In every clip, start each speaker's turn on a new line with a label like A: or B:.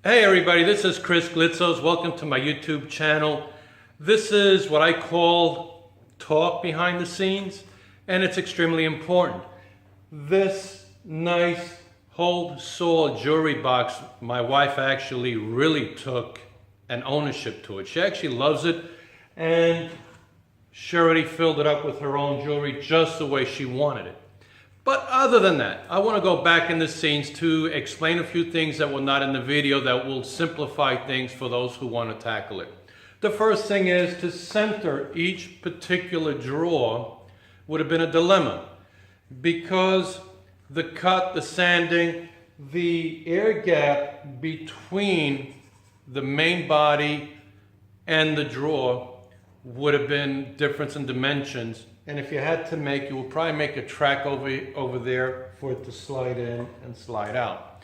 A: Hey everybody, this is Chris Glitzos. Welcome to my YouTube channel. This is what I call talk behind the scenes, and it's extremely important. This nice hold saw jewelry box, my wife actually really took an ownership to it. She actually loves it, and she already filled it up with her own jewelry just the way she wanted it. But other than that, I want to go back in the scenes to explain a few things that were not in the video that will simplify things for those who want to tackle it. The first thing is to center each particular drawer would have been a dilemma, because the cut, the sanding, the air gap between the main body and the drawer would have been difference in dimensions. And if you had to make, you would probably make a track over there for it to slide in and slide out.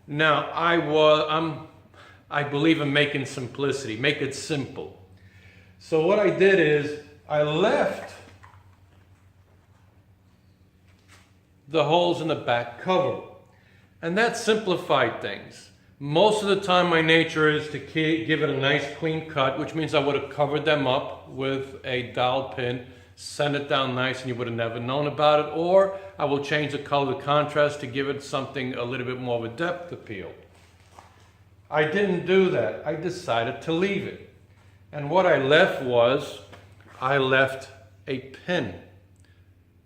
A: Now, I believe in making simplicity, make it simple. So what I did is I left the holes in the back covered, and that simplified things. Most of the time my nature is to give it a nice clean cut, which means I would have covered them up with a dowel pin, send it down nice, and you would have never known about it. Or I will change the color, the contrast, to give it something a little bit more of a depth appeal. I didn't do that. I decided to leave it. And what I left was, I left a pin.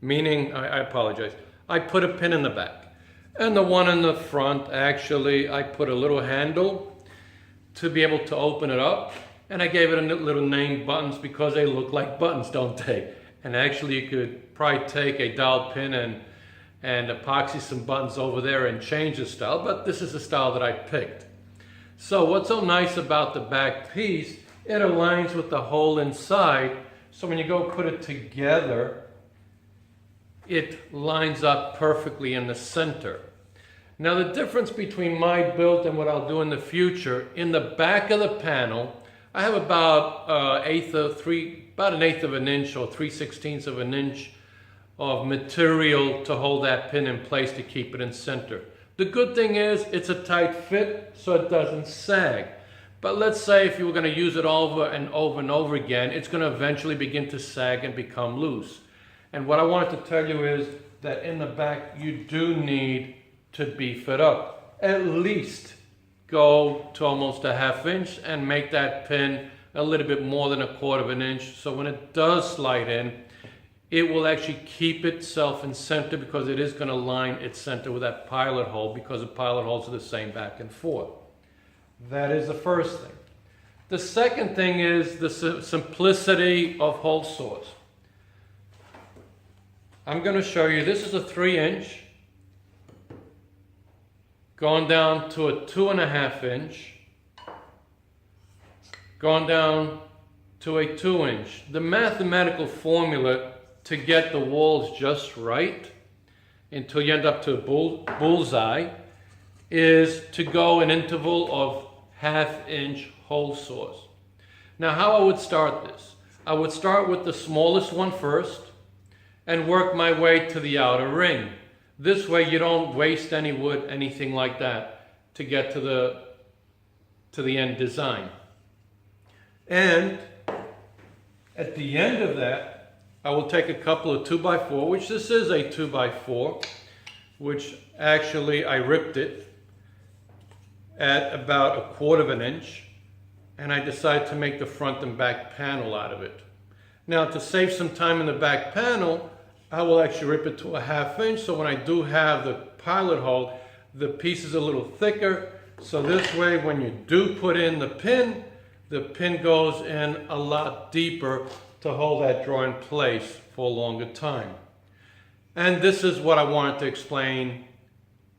A: Meaning, I apologize, I put a pin in the back. And the one in the front, actually, I put a little handle to be able to open it up. And I gave it a little name, buttons, because they look like buttons, don't they? And actually you could probably take a dowel pin and epoxy some buttons over there and change the style, but this is the style that I picked. So what's so nice about the back piece, it aligns with the hole inside, so when you go put it together, it lines up perfectly in the center. Now the difference between my build and what I'll do in the future, in the back of the panel, I have about an eighth of an inch or 3/16 of an inch of material to hold that pin in place to keep it in center. The good thing is it's a tight fit, so it doesn't sag. But let's say if you were going to use it over and over and over again, it's going to eventually begin to sag and become loose. And what I wanted to tell you is that in the back you do need to beef it up. At least go to almost a ½ inch and make that pin a little bit more than 1/4 of an inch, so when it does slide in, it will actually keep itself in center, because it is going to line its center with that pilot hole, because the pilot holes are the same back and forth. That is the first thing. The second thing is the simplicity of hole saws. I'm going to show you, this is a 3-inch going down to a 2.5 inch, going down to a 2-inch. The mathematical formula to get the walls just right until you end up to a bullseye is to go an interval of ½ inch hole saws. Now how I would start this, I would start with the smallest one first and work my way to the outer ring. This way you don't waste any wood, anything like that, to get to the end design. And at the end of that, I will take a couple of 2x4, which this is a 2x4, which actually I ripped it at about 1/4 of an inch, and I decided to make the front and back panel out of it. Now to save some time in the back panel, I will actually rip it to a ½ inch, so when I do have the pilot hole, the piece is a little thicker, so this way when you do put in the pin goes in a lot deeper to hold that drawer in place for a longer time. And this is what I wanted to explain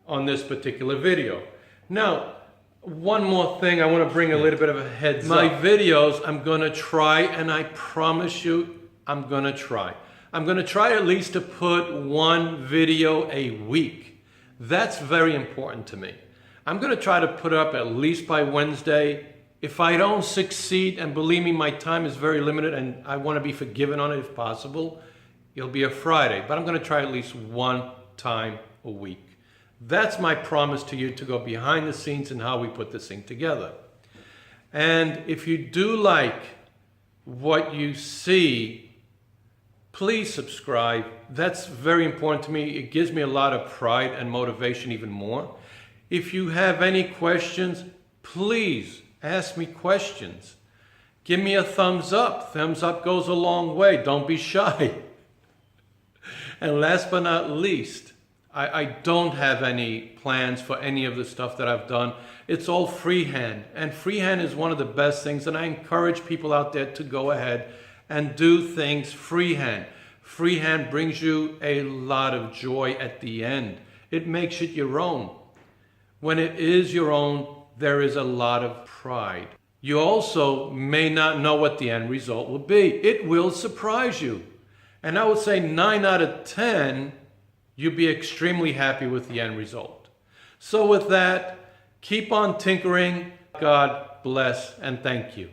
A: on this particular video. Now, one more thing, I want to bring a little bit of a heads up. My videos, I'm going to try, and I promise you, I'm going to try. I'm going to try at least to put one video a week. That's very important to me. I'm going to try to put it up at least by Wednesday. If I don't succeed, and believe me, my time is very limited and I want to be forgiven on it if possible, it'll be a Friday. But I'm going to try at least one time a week. That's my promise to you, to go behind the scenes in how we put this thing together. And if you do like what you see, please subscribe. That's very important to me. It gives me a lot of pride and motivation even more. If you have any questions, please ask me questions. Give me a thumbs up. Thumbs up goes a long way. Don't be shy. And last but not least, I don't have any plans for any of the stuff that I've done. It's all freehand. And freehand is one of the best things. And I encourage people out there to go ahead and do things freehand. Freehand brings you a lot of joy at the end. It makes it your own. When it is your own, there is a lot of pride. You also may not know what the end result will be. It will surprise you. And I would say 9 out of 10, you'll be extremely happy with the end result. So with that, keep on tinkering. God bless and thank you.